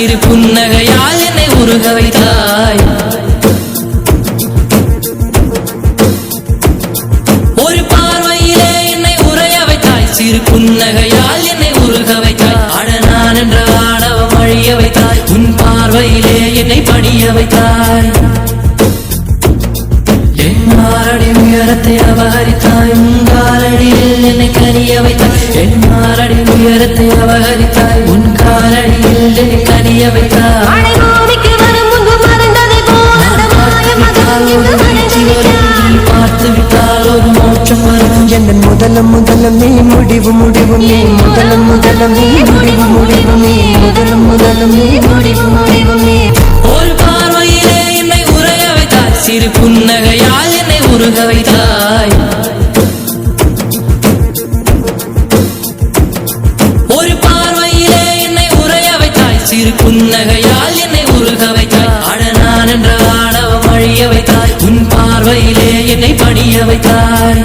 சிறு புன்னகையால் என்னை உருக வைத்தாய். ஒரு பார்வையிலே என்னை உறைய வைத்தாய். சிறு புன்னகையால் என்னை உருக வைத்தாய். அட நான் என்ற ஆணவம் அழிய வைத்தாய். உன் பார்வையிலே என்னை பணிய வைத்தாய். என் மாரடி உயரத்தை அபகரித்தாய். உன் காலடியில் என்னை கனிய வைத்தாய். என் மாரடி உயரத்தை அபகரித்தாய். உன் காலடியில் என்னை கனிய வைத்தாய். பார்த்து விட்டால் ஒரு மோட்சம் வரும். என் முதலம் முதலம் நீ முடிவு முடிவு நீ முதலம் முதலம் நீ முடிவு முடிவு நீ முதலம் முதலம் நீ முடிவு முடிவு நீ. ஒரு பார்வையிலே என்னை உறைய வைத்தாய். சிறு புன்னகையால் என்னை உருக வைத்தாய். ஒரு பார்வையிலே என்னை உறைய வைத்தாய். சிறு புன்னகையால் என்னை உருக வைத்தாய். அட நான் என்ற ஆணவம் அழிய வைத்தாய். உன் பார்வையிலே என்னை பணிய வைத்தாய்.